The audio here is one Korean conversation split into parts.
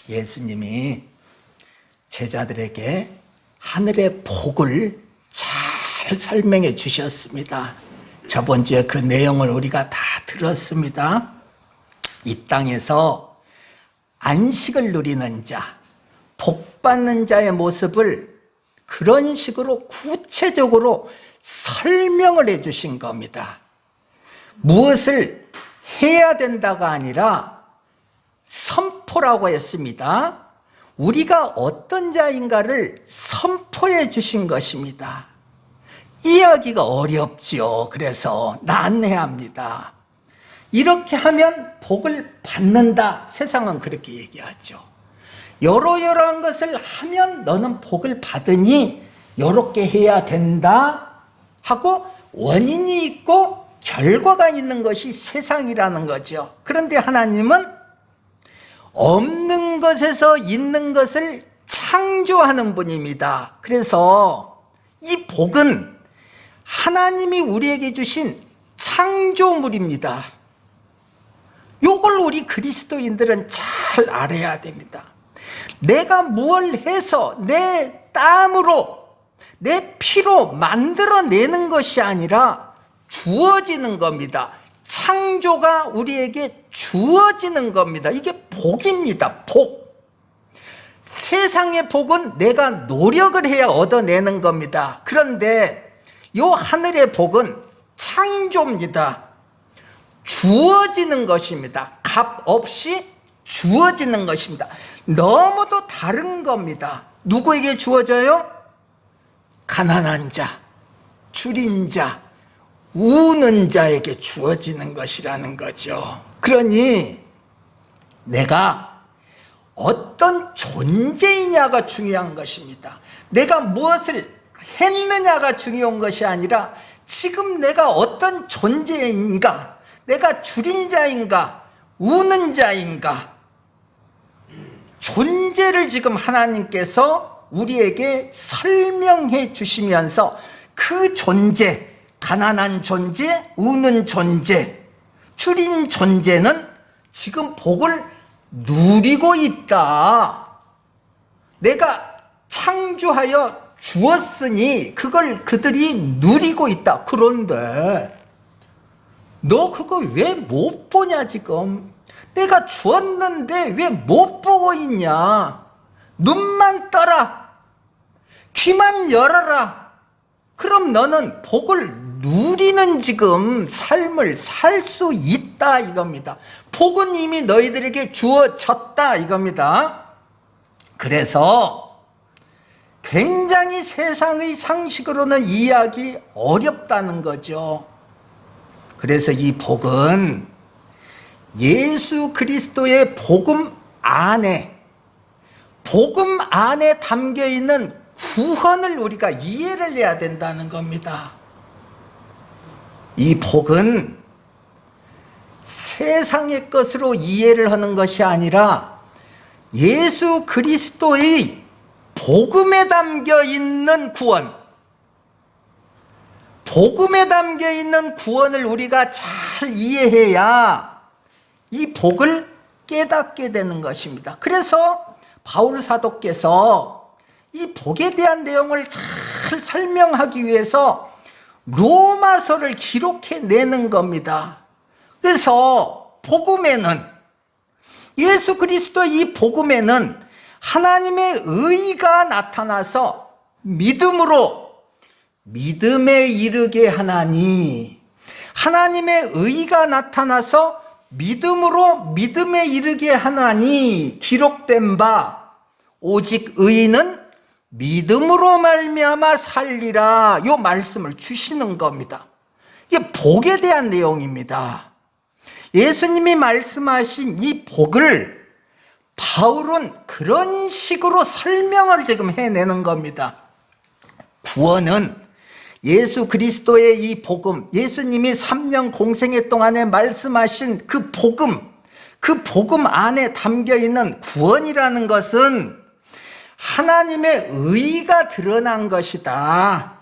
예수님이 제자들에게 하늘의 복을 잘 설명해 주셨습니다. 저번 주에 그 내용을 우리가 다 들었습니다. 이 땅에서 안식을 누리는 자, 복 받는 자의 모습을 그런 식으로 구체적으로 설명을 해 주신 겁니다. 무엇을 해야 된다가 아니라 선포라고 했습니다. 우리가 어떤 자인가를 선포해 주신 것입니다. 이해하기가 어렵지요. 그래서 난해야 합니다. 이렇게 하면 복을 받는다. 세상은 그렇게 얘기하죠. 여러여러한 것을 하면 너는 복을 받으니 이렇게 해야 된다 하고 원인이 있고 결과가 있는 것이 세상이라는 거죠. 그런데 하나님은 없는 것에서 있는 것을 창조하는 분입니다. 그래서 이 복은 하나님이 우리에게 주신 창조물입니다. 이걸 우리 그리스도인들은 잘 알아야 됩니다. 내가 뭘 해서 내 땀으로 내 피로 만들어내는 것이 아니라 주어지는 겁니다. 창조가 우리에게 주어지는 겁니다. 이게 복입니다. 복. 세상의 복은 내가 노력을 해야 얻어내는 겁니다. 그런데 이 하늘의 복은 창조입니다. 주어지는 것입니다. 값 없이 주어지는 것입니다. 너무도 다른 겁니다. 누구에게 주어져요? 가난한 자, 줄인 자, 우는 자에게 주어지는 것이라는 거죠. 그러니 내가 어떤 존재이냐가 중요한 것입니다. 내가 무엇을 했느냐가 중요한 것이 아니라 지금 내가 어떤 존재인가, 내가 줄인 자인가, 우는 자인가, 존재를 지금 하나님께서 우리에게 설명해 주시면서 그 존재, 가난한 존재, 우는 존재, 줄인 존재는 지금 복을 누리고 있다. 내가 창조하여 주었으니 그걸 그들이 누리고 있다. 그런데 너 그거 왜 못 보냐 지금? 내가 주었는데 왜 못 보고 있냐? 눈만 떠라, 귀만 열어라. 그럼 너는 복을 누리는 지금 삶을 살 수 있다 이겁니다. 복은 이미 너희들에게 주어졌다 이겁니다. 그래서 굉장히 세상의 상식으로는 이해하기 어렵다는 거죠. 그래서 이 복은 예수 그리스도의 복음 안에 담겨 있는 구원을 우리가 이해를 해야 된다는 겁니다. 이 복은 세상의 것으로 이해를 하는 것이 아니라 예수 그리스도의 복음에 담겨 있는 구원, 복음에 담겨 있는 구원을 우리가 잘 이해해야 이 복을 깨닫게 되는 것입니다. 그래서 바울 사도께서 이 복에 대한 내용을 잘 설명하기 위해서 로마서를 기록해 내는 겁니다. 그래서 복음에는, 예수 그리스도의 이 복음에는 하나님의 의가 나타나서 믿음으로 믿음에 이르게 하나니, 하나님의 의가 나타나서 믿음으로 믿음에 이르게 하나니 기록된 바 오직 의인은 믿음으로 말미암아 살리라. 이 말씀을 주시는 겁니다. 이게 복에 대한 내용입니다. 예수님이 말씀하신 이 복을 바울은 그런 식으로 설명을 지금 해내는 겁니다. 구원은 예수 그리스도의 이 복음, 예수님이 3년 공생애 동안에 말씀하신 그 복음 안에 담겨있는 구원이라는 것은 하나님의 의가 드러난 것이다.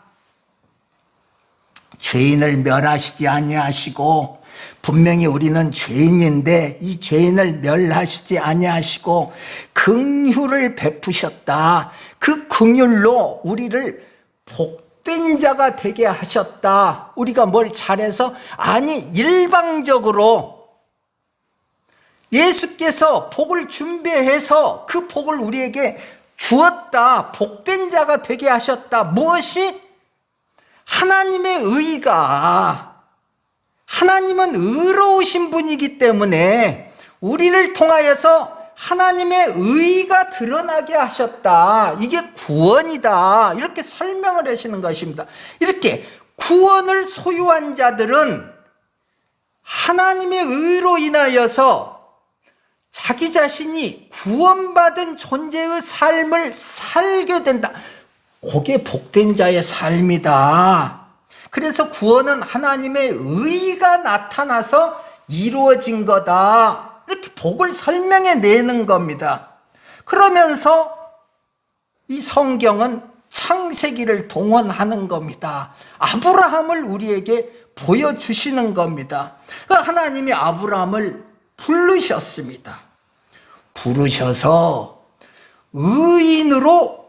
죄인을 멸하시지 아니하시고 분명히 우리는 죄인인데 이 죄인을 멸하시지 아니하시고 긍휼을 베푸셨다. 그 긍휼로 우리를 복된 자가 되게 하셨다. 우리가 뭘 잘해서? 아니, 일방적으로 예수께서 복을 준비해서 그 복을 우리에게 주었다. 복된 자가 되게 하셨다. 무엇이? 하나님의 의가, 하나님은 의로우신 분이기 때문에 우리를 통하여서 하나님의 의가 드러나게 하셨다. 이게 구원이다. 이렇게 설명을 하시는 것입니다. 이렇게 구원을 소유한 자들은 하나님의 의로 인하여서 자기 자신이 구원받은 존재의 삶을 살게 된다. 그게 복된 자의 삶이다. 그래서 구원은 하나님의 의가 나타나서 이루어진 거다. 이렇게 복을 설명해 내는 겁니다. 그러면서 이 성경은 창세기를 동원하는 겁니다. 아브라함을 우리에게 보여주시는 겁니다. 하나님이 아브라함을 부르셨습니다. 부르셔서 의인으로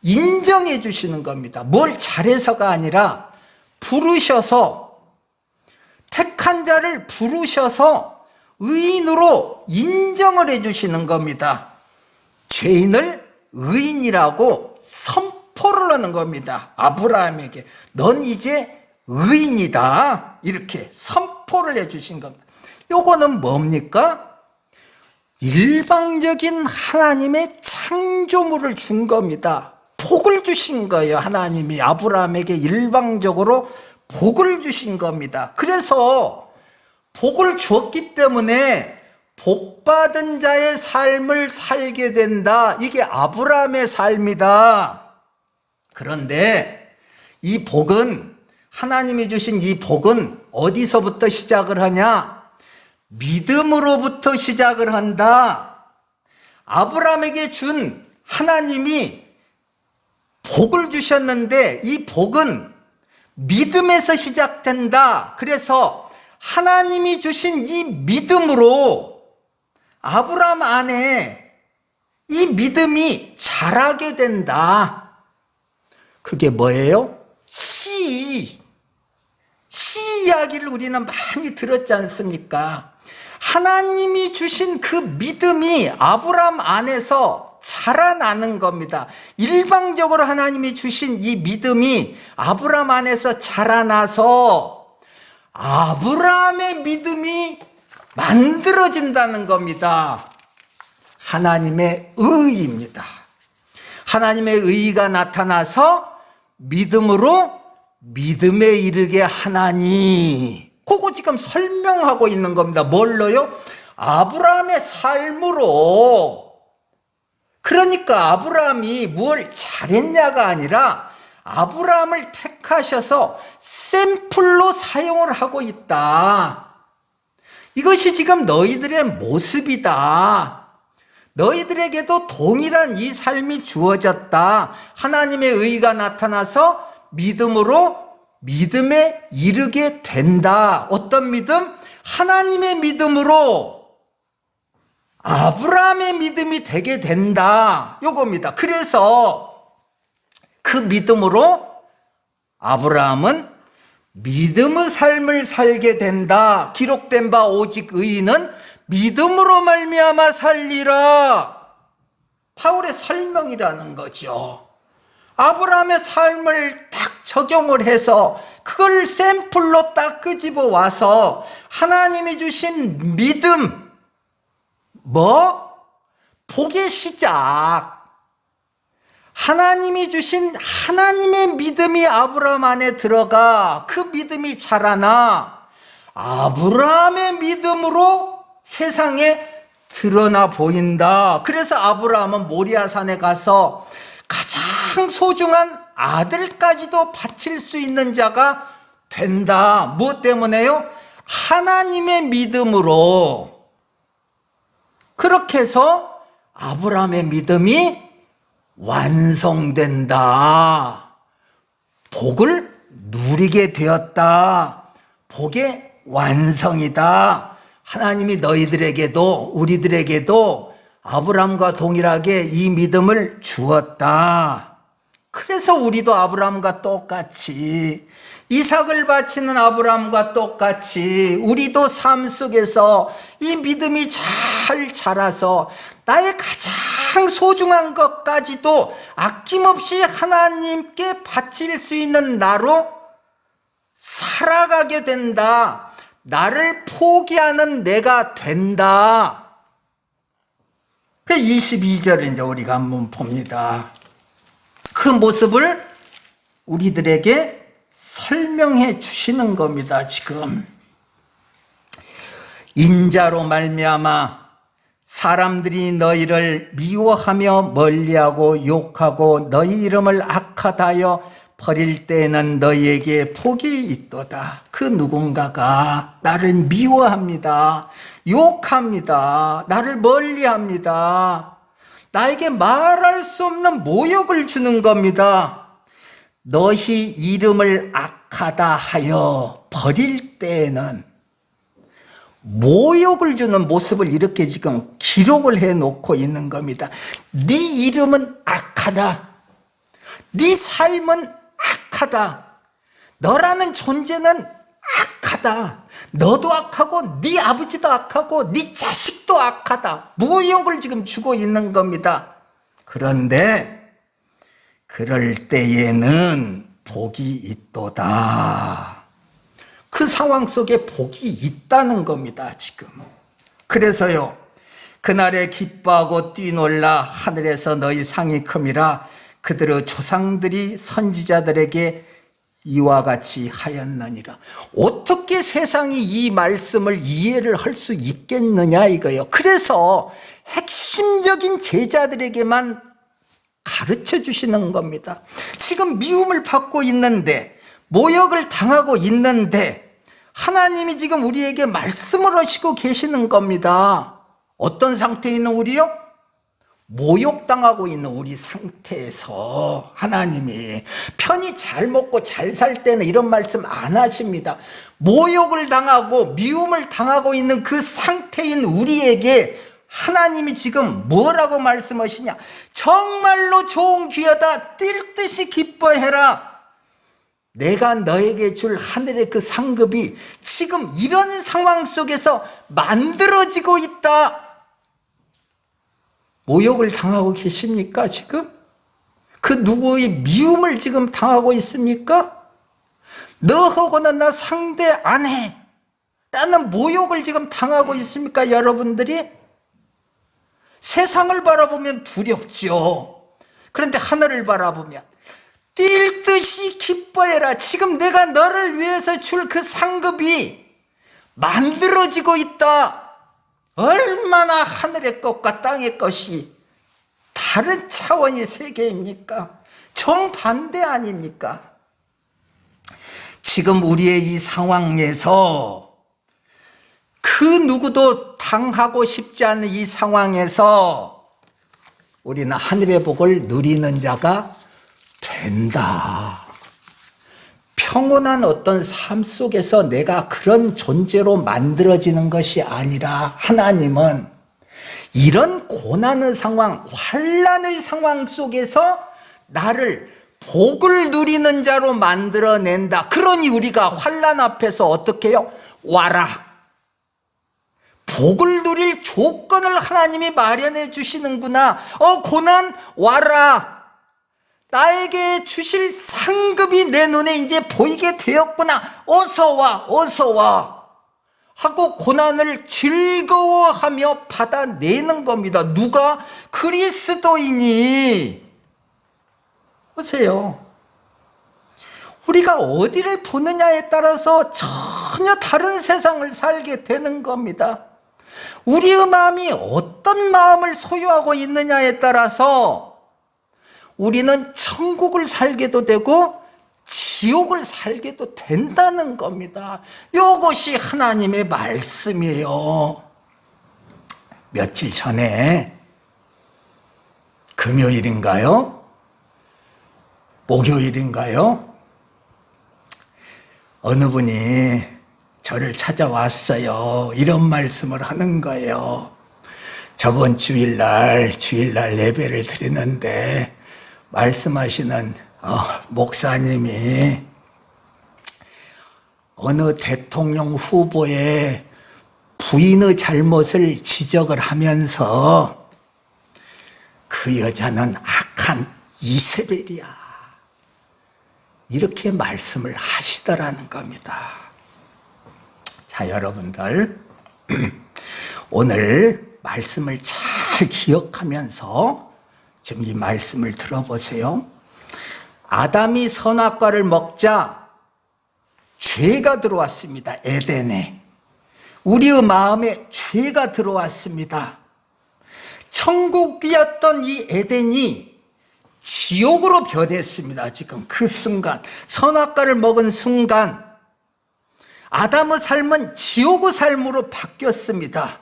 인정해 주시는 겁니다. 뭘 잘해서가 아니라 부르셔서, 택한 자를 부르셔서 의인으로 인정을 해 주시는 겁니다. 죄인을 의인이라고 선포를 하는 겁니다. 아브라함에게 넌 이제 의인이다. 이렇게 선포를 해 주신 겁니다. 요거는 뭡니까? 일방적인 하나님의 창조물을 준 겁니다. 복을 주신 거예요. 하나님이 아브라함에게 일방적으로 복을 주신 겁니다. 그래서 복을 주었기 때문에 복받은 자의 삶을 살게 된다. 이게 아브라함의 삶이다. 그런데 이 복은, 하나님이 주신 이 복은 어디서부터 시작을 하냐? 믿음으로부터 시작을 한다. 아브라함에게 준 하나님이 복을 주셨는데 이 복은 믿음에서 시작된다. 그래서 하나님이 주신 이 믿음으로 아브라함 안에 이 믿음이 자라게 된다. 그게 뭐예요? 씨 이야기를 우리는 많이 들었지 않습니까? 하나님이 주신 그 믿음이 아브라함 안에서 자라나는 겁니다. 일방적으로 하나님이 주신 이 믿음이 아브라함 안에서 자라나서 아브라함의 믿음이 만들어진다는 겁니다. 하나님의 의입니다. 하나님의 의가 나타나서 믿음으로 믿음에 이르게 하나니, 그거 지금 설명하고 있는 겁니다. 뭘로요? 아브라함의 삶으로. 그러니까 아브라함이 뭘 잘했냐가 아니라 아브라함을 택하셔서 샘플로 사용을 하고 있다. 이것이 지금 너희들의 모습이다. 너희들에게도 동일한 이 삶이 주어졌다. 하나님의 의가 나타나서 믿음으로 믿음에 이르게 된다. 어떤 믿음? 하나님의 믿음으로 아브라함의 믿음이 되게 된다. 요겁니다. 그래서 그 믿음으로 아브라함은 믿음의 삶을 살게 된다. 기록된 바 오직 의인은 믿음으로 말미암아 살리라. 바울의 설명이라는 거죠. 아브라함의 삶을 딱 적용을 해서 그걸 샘플로 딱 끄집어 와서 하나님이 주신 믿음, 복의 시작. 하나님이 주신 하나님의 믿음이 아브라함 안에 들어가 그 믿음이 자라나 아브라함의 믿음으로 세상에 드러나 보인다. 그래서 아브라함은 모리아산에 가서 가장 소중한 아들까지도 바칠 수 있는 자가 된다. 무엇 때문에요? 하나님의 믿음으로. 그렇게 해서 아브라함의 믿음이 완성된다. 복을 누리게 되었다. 복의 완성이다. 하나님이 너희들에게도 우리들에게도 아브라함과 동일하게 이 믿음을 주었다. 그래서 우리도 아브라함과 똑같이 이삭을 바치는 아브라함과 똑같이 우리도 삶 속에서 이 믿음이 잘 자라서 나의 가장 소중한 것까지도 아낌없이 하나님께 바칠 수 있는 나로 살아가게 된다. 나를 포기하는 내가 된다. 그 22절을 이제 우리가 한번 봅니다. 그 모습을 우리들에게 설명해 주시는 겁니다. 지금 인자로 말미암아 사람들이 너희를 미워하며 멀리하고 욕하고 너희 이름을 악하다 하여 버릴 때에는 너희에게 복이 있도다. 그 누군가가 나를 미워합니다. 욕합니다. 나를 멀리합니다. 나에게 말할 수 없는 모욕을 주는 겁니다. 너희 이름을 악하다 하여 버릴 때에는 모욕을 주는 모습을 이렇게 지금 기록을 해놓고 있는 겁니다. 네 이름은 악하다. 네 삶은 악하다. 너라는 존재는 악하다. 너도 악하고 네 아버지도 악하고 네 자식도 악하다. 모욕을 지금 주고 있는 겁니다. 그런데 그럴 때에는 복이 있도다. 그 상황 속에 복이 있다는 겁니다. 지금. 그래서요, 그날에 기뻐하고 뛰놀라 하늘에서 너희 상이 큼이라. 그들의 조상들이 선지자들에게 이와 같이 하였느니라. 어떻게 세상이 이 말씀을 이해를 할 수 있겠느냐 이거요. 그래서 핵심적인 제자들에게만 가르쳐 주시는 겁니다. 지금 미움을 받고 있는데, 모욕을 당하고 있는데 하나님이 지금 우리에게 말씀을 하시고 계시는 겁니다. 어떤 상태에 있는 우리요? 모욕당하고 있는 우리 상태에서 하나님이 편히 잘 먹고 잘 살 때는 이런 말씀 안 하십니다. 모욕을 당하고 미움을 당하고 있는 그 상태인 우리에게 하나님이 지금 뭐라고 말씀하시냐? 정말로 좋은 기회다. 뛸 듯이 기뻐해라. 내가 너에게 줄 하늘의 그 상급이 지금 이런 상황 속에서 만들어지고 있다. 모욕을 당하고 계십니까 지금? 그 누구의 미움을 지금 당하고 있습니까? 너하고는 나 상대 안 해 라는 모욕을 지금 당하고 있습니까 여러분들이? 세상을 바라보면 두렵죠. 그런데 하늘을 바라보면 뛸 듯이 기뻐해라. 지금 내가 너를 위해서 줄 그 상급이 만들어지고 있다. 얼마나 하늘의 것과 땅의 것이 다른 차원의 세계입니까? 정반대 아닙니까? 지금 우리의 이 상황에서 그 누구도 당하고 싶지 않은 이 상황에서 우리는 하늘의 복을 누리는 자가 된다. 평온한 어떤 삶 속에서 내가 그런 존재로 만들어지는 것이 아니라 하나님은 이런 고난의 상황, 환난의 상황 속에서 나를 복을 누리는 자로 만들어낸다. 그러니 우리가 환난 앞에서 어떻게 해요? 와라. 복을 누릴 조건을 하나님이 마련해 주시는구나. 고난 와라. 나에게 주실 상급이 내 눈에 이제 보이게 되었구나. 어서 와, 어서 와. 하고 고난을 즐거워하며 받아내는 겁니다. 누가? 그리스도인이. 보세요. 우리가 어디를 보느냐에 따라서 전혀 다른 세상을 살게 되는 겁니다. 우리의 마음이 어떤 마음을 소유하고 있느냐에 따라서 우리는 천국을 살게도 되고 지옥을 살게도 된다는 겁니다. 이것이 하나님의 말씀이에요. 며칠 전에 금요일인가요? 목요일인가요? 어느 분이 저를 찾아왔어요. 이런 말씀을 하는 거예요. 저번 주일날 예배를 드리는데 말씀하시는 목사님이 어느 대통령 후보의 부인의 잘못을 지적을 하면서 그 여자는 악한 이세벨이야, 이렇게 말씀을 하시더라는 겁니다. 자, 여러분들 오늘 말씀을 잘 기억하면서 지금 이 말씀을 들어보세요. 아담이 선악과를 먹자 죄가 들어왔습니다. 에덴에. 우리의 마음에 죄가 들어왔습니다. 천국이었던 이 에덴이 지옥으로 변했습니다. 지금 그 순간, 선악과를 먹은 순간 아담의 삶은 지옥의 삶으로 바뀌었습니다.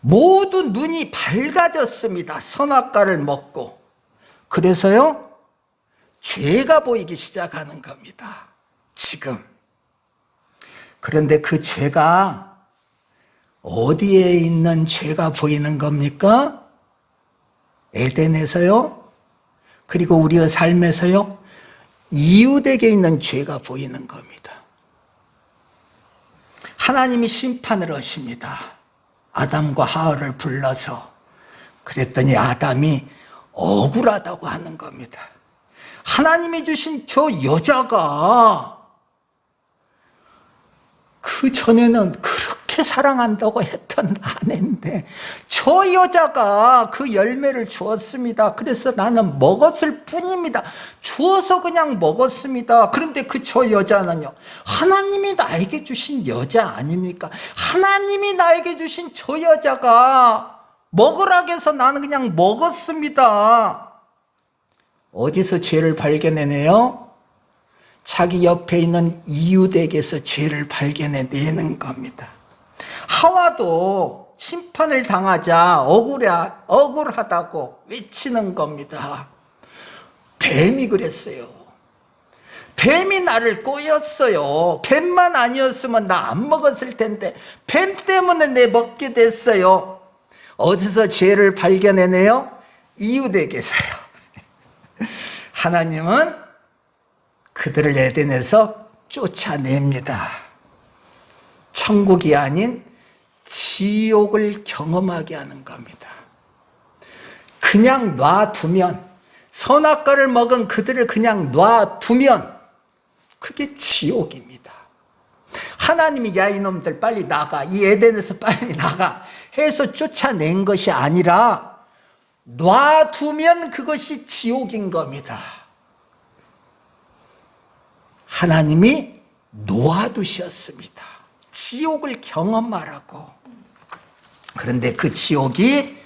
모두 눈이 밝아졌습니다. 선악과를 먹고. 그래서요, 죄가 보이기 시작하는 겁니다. 지금. 그런데 그 죄가 어디에 있는 죄가 보이는 겁니까? 에덴에서요, 그리고 우리의 삶에서요, 이웃에게 있는 죄가 보이는 겁니다. 하나님이 심판을 하십니다. 아담과 하와를 불러서. 그랬더니 아담이 억울하다고 하는 겁니다. 하나님이 주신 저 여자가 그 전에는 그렇게 사랑한다고 했던 아내인데 저 여자가 그 열매를 주었습니다. 그래서 나는 먹었을 뿐입니다. 주어서 그냥 먹었습니다. 그런데 그 저 여자는요, 하나님이 나에게 주신 여자 아닙니까? 하나님이 나에게 주신 저 여자가 먹으라고 해서 나는 그냥 먹었습니다. 어디서 죄를 발견해내요? 자기 옆에 있는 이웃에게서 죄를 발견해내는 겁니다. 하와도 심판을 당하자 억울하다고 외치는 겁니다. 뱀이 그랬어요. 뱀이 나를 꼬였어요. 뱀만 아니었으면 나 안 먹었을 텐데 뱀 때문에 내 먹게 됐어요. 어디서 죄를 발견해내요? 이웃에게서요. 하나님은 그들을 에덴에서 쫓아냅니다. 천국이 아닌 지옥을 경험하게 하는 겁니다. 그냥 놔두면, 선악과를 먹은 그들을 그냥 놔두면 그게 지옥입니다. 하나님이 야 이놈들 빨리 나가, 이 에덴에서 빨리 나가 해서 쫓아낸 것이 아니라 놔두면 그것이 지옥인 겁니다. 하나님이 놓아두셨습니다. 지옥을 경험하라고. 그런데 그 지옥이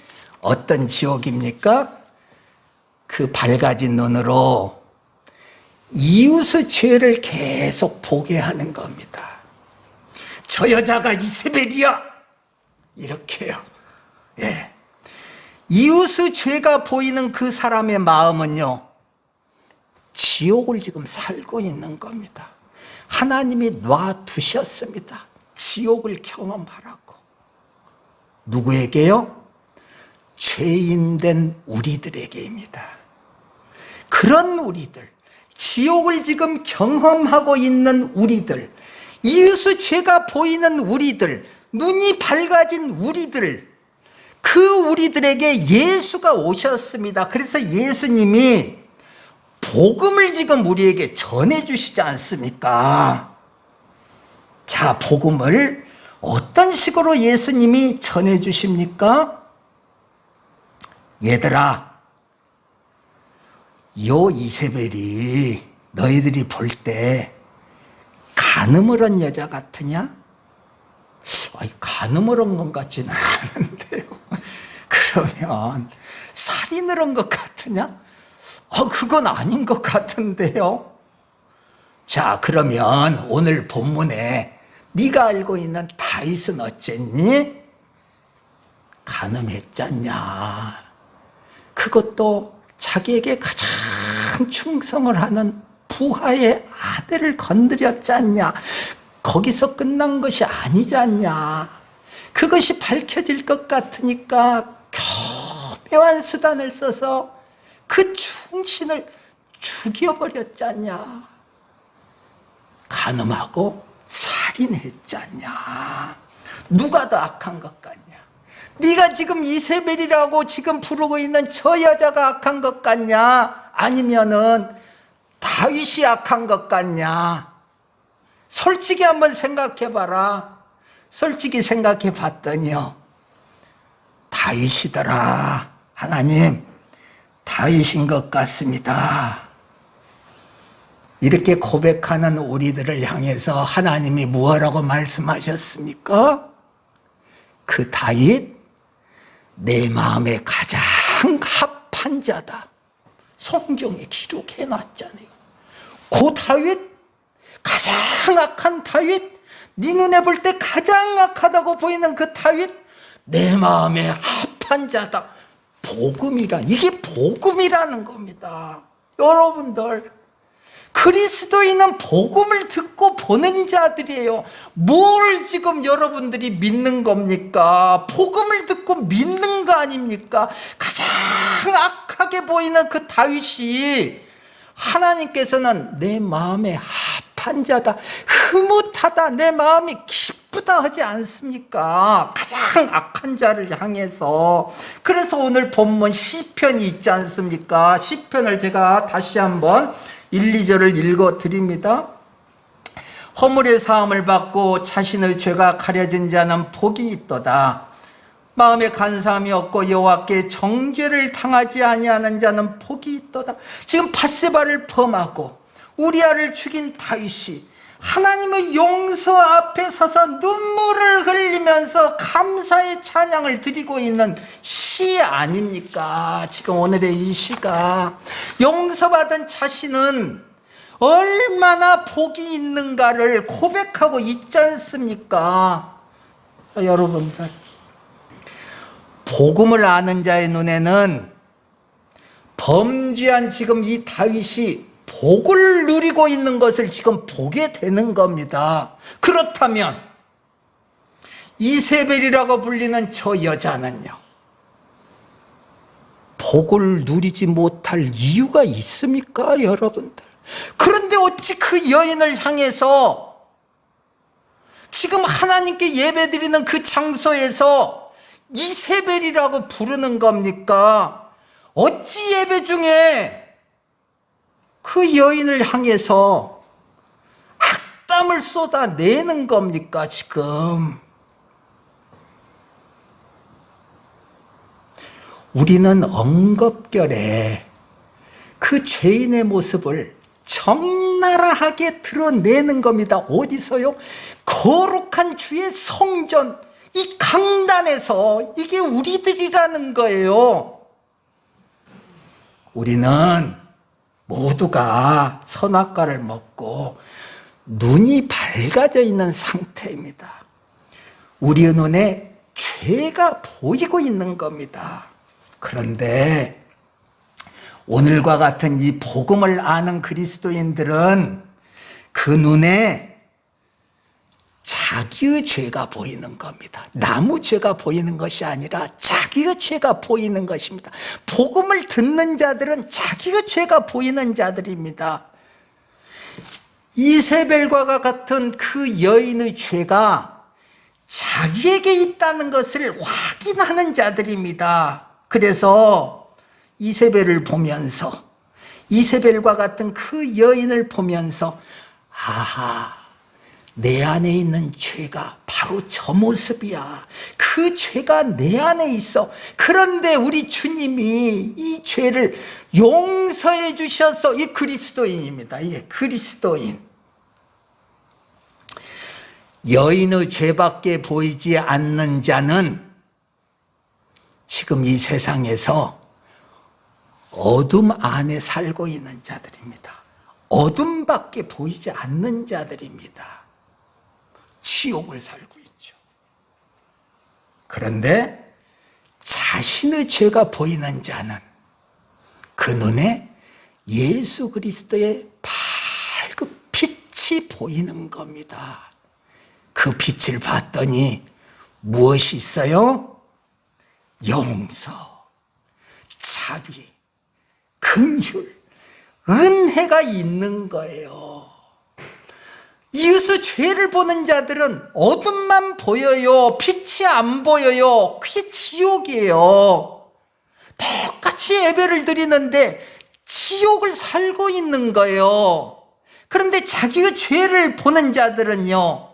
어떤 지옥입니까? 그 밝아진 눈으로 이웃의 죄를 계속 보게 하는 겁니다. 저 여자가 이세벨이야, 이렇게요. 예. 이웃의 죄가 보이는 그 사람의 마음은요, 지옥을 지금 살고 있는 겁니다. 하나님이 놔두셨습니다. 지옥을 경험하라고. 누구에게요? 죄인된 우리들에게입니다. 그런 우리들, 지옥을 지금 경험하고 있는 우리들, 이웃의 죄가 보이는 우리들, 눈이 밝아진 우리들, 그 우리들에게 예수가 오셨습니다. 그래서 예수님이 복음을 지금 우리에게 전해주시지 않습니까? 자, 복음을 어떤 식으로 예수님이 전해주십니까? 얘들아, 요 이세벨이 너희들이 볼 때 간음을 한 여자 같으냐? 아니, 간음을 한 것 같지는 않은데요. 그러면 살인을 한 것 같으냐? 그건 아닌 것 같은데요. 자, 그러면 오늘 본문에 네가 알고 있는 다윗은 어쨌니? 간음했잖냐. 그것도 자기에게 가장 충성을 하는 부하의 아들을 건드렸잖냐. 거기서 끝난 것이 아니지 않냐. 그것이 밝혀질 것 같으니까 교묘한 수단을 써서 그 충신을 죽여버렸지 않냐. 간음하고 살인했지 않냐. 누가 더 악한 것 같냐. 네가 지금 이세벨이라고 지금 부르고 있는 저 여자가 악한 것 같냐, 아니면은 다윗이 악한 것 같냐. 솔직히 한번 생각해 봐라. 솔직히 생각해 봤더니요, 다윗이더라. 하나님, 다윗인 것 같습니다. 이렇게 고백하는 우리들을 향해서 하나님이 무엇라고 말씀하셨습니까? 그 다윗, 내 마음에 가장 합한 자다. 성경에 기록해 놨잖아요. 그 다윗, 가장 악한 다윗, 네 눈에 볼 때 가장 악하다고 보이는 그 다윗, 내 마음에 합한 자다. 복음이라, 이게 복음이라는 겁니다. 여러분들, 그리스도인은 복음을 듣고 보는 자들이에요. 뭘 지금 여러분들이 믿는 겁니까? 복음을 듣고 믿는 거 아닙니까? 가장 악하게 보이는 그 다윗이 하나님께서는 내 마음에 합한 자다, 흐뭇하다, 내 마음이 기쁘다 하지 않습니까? 가장 악한 자를 향해서. 그래서 오늘 본문 시편이 있지 않습니까? 시편을 제가 다시 한번 1, 2절을 읽어드립니다. 허물의 사함을 받고 자신의 죄가 가려진 자는 복이 있도다. 마음에 간사함이 없고 여호와께 정죄를 당하지 아니하는 자는 복이 있도다. 지금 밧세바를 범하고 우리아를 죽인 다윗이 하나님의 용서 앞에 서서 눈물을 흘리면서 감사의 찬양을 드리고 있는 시 아닙니까? 지금 오늘의 이 시가 용서받은 자신은 얼마나 복이 있는가를 고백하고 있지 않습니까? 여러분들, 복음을 아는 자의 눈에는 범죄한 지금 이 다윗이 복을 누리고 있는 것을 지금 보게 되는 겁니다. 그렇다면 이세벨이라고 불리는 저 여자는요, 복을 누리지 못할 이유가 있습니까, 여러분들? 그런데 어찌 그 여인을 향해서 지금 하나님께 예배드리는 그 장소에서 이세벨이라고 부르는 겁니까? 어찌 예배 중에 그 여인을 향해서 악담을 쏟아내는 겁니까, 지금? 우리는 엉겁결에 그 죄인의 모습을 적나라하게 드러내는 겁니다. 어디서요? 거룩한 주의 성전, 이 강단에서. 이게 우리들이라는 거예요. 우리는 모두가 선악과를 먹고 눈이 밝아져 있는 상태입니다. 우리의 눈에 죄가 보이고 있는 겁니다. 그런데 오늘과 같은 이 복음을 아는 그리스도인들은 그 눈에 자기의 죄가 보이는 겁니다. 남의 죄가 보이는 것이 아니라 자기의 죄가 보이는 것입니다. 복음을 듣는 자들은 자기의 죄가 보이는 자들입니다. 이세벨과 같은 그 여인의 죄가 자기에게 있다는 것을 확인하는 자들입니다. 그래서 이세벨을 보면서, 이세벨과 같은 그 여인을 보면서, 아하, 내 안에 있는 죄가 바로 저 모습이야. 그 죄가 내 안에 있어. 그런데 우리 주님이 이 죄를 용서해 주셔서, 이 그리스도인입니다. 예, 그리스도인. 여인의 죄밖에 보이지 않는 자는 지금 이 세상에서 어둠 안에 살고 있는 자들입니다. 어둠밖에 보이지 않는 자들입니다. 지옥을 살고 있죠. 그런데 자신의 죄가 보이는 자는 그 눈에 예수 그리스도의 밝은 빛이 보이는 겁니다. 그 빛을 봤더니 무엇이 있어요? 용서, 자비, 긍휼, 은혜가 있는 거예요. 이웃의 죄를 보는 자들은 어둠만 보여요. 빛이 안 보여요. 그게 지옥이에요. 똑같이 예배를 드리는데 지옥을 살고 있는 거예요. 그런데 자기의 죄를 보는 자들은요,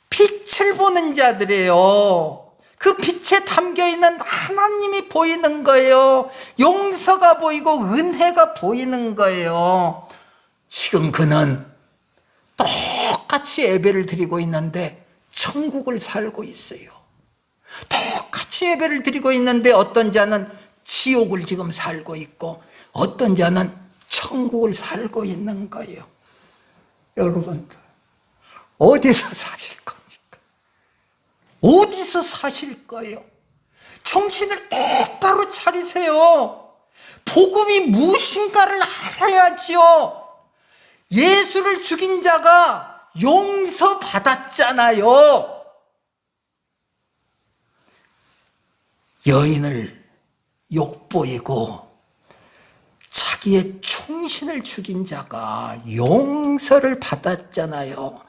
빛을 보는 자들이에요. 그 빛에 담겨있는 하나님이 보이는 거예요. 용서가 보이고 은혜가 보이는 거예요. 지금 그는 똑같이 예배를 드리고 있는데 천국을 살고 있어요. 똑같이 예배를 드리고 있는데 어떤 자는 지옥을 지금 살고 있고 어떤 자는 천국을 살고 있는 거예요. 여러분들, 어디서 사실 겁니까? 어디서 사실 거예요? 정신을 똑바로 차리세요. 복음이 무엇인가를 알아야지요. 예수를 죽인 자가 용서받았잖아요. 여인을 욕보이고 자기의 충신을 죽인 자가 용서를 받았잖아요.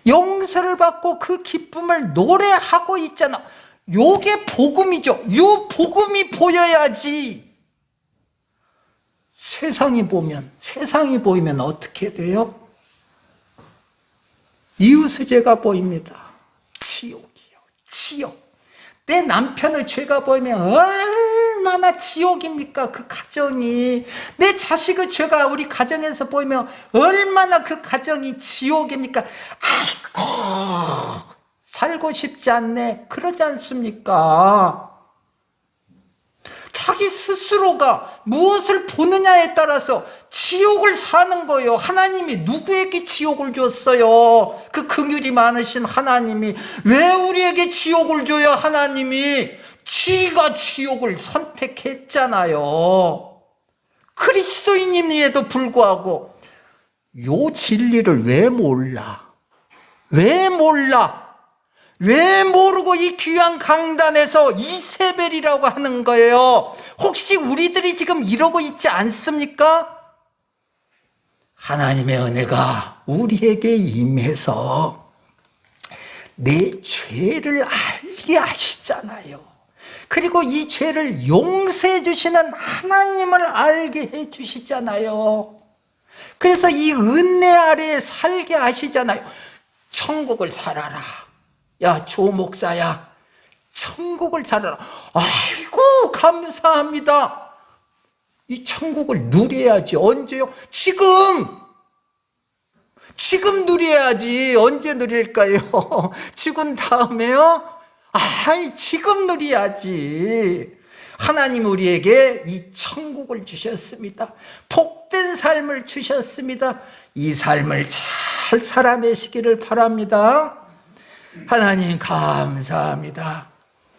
용서를 받고 그 기쁨을 노래하고 있잖아. 요게 복음이죠. 요 복음이 보여야지. 세상이 보이면 어떻게 돼요? 이웃의 죄가 보입니다. 지옥이요, 지옥. 내 남편의 죄가 보이면 얼마나 지옥입니까? 그 가정이. 내 자식의 죄가 우리 가정에서 보이면 얼마나 그 가정이 지옥입니까? 아이고, 살고 싶지 않네. 그러지 않습니까? 자기 스스로가 무엇을 보느냐에 따라서 지옥을 사는 거예요. 하나님이 누구에게 지옥을 줬어요? 그 긍휼이 많으신 하나님이 왜 우리에게 지옥을 줘요? 하나님이 지가 지옥을 선택했잖아요. 그리스도인임에도 불구하고 요 진리를 왜 몰라? 왜 모르고 이 귀한 강단에서 이세벨이라고 하는 거예요? 혹시 우리들이 지금 이러고 있지 않습니까? 하나님의 은혜가 우리에게 임해서 내 죄를 알게 하시잖아요. 그리고 이 죄를 용서해 주시는 하나님을 알게 해 주시잖아요. 그래서 이 은혜 아래에 살게 하시잖아요. 천국을 살아라. 야, 조 목사야, 천국을 살아라. 아이고, 감사합니다. 이 천국을 누려야지. 언제요? 지금 누려야지. 언제 누릴까요? 죽은 다음에요? 지금 누려야지. 하나님 우리에게 이 천국을 주셨습니다. 복된 삶을 주셨습니다. 이 삶을 잘 살아내시기를 바랍니다. 하나님 감사합니다.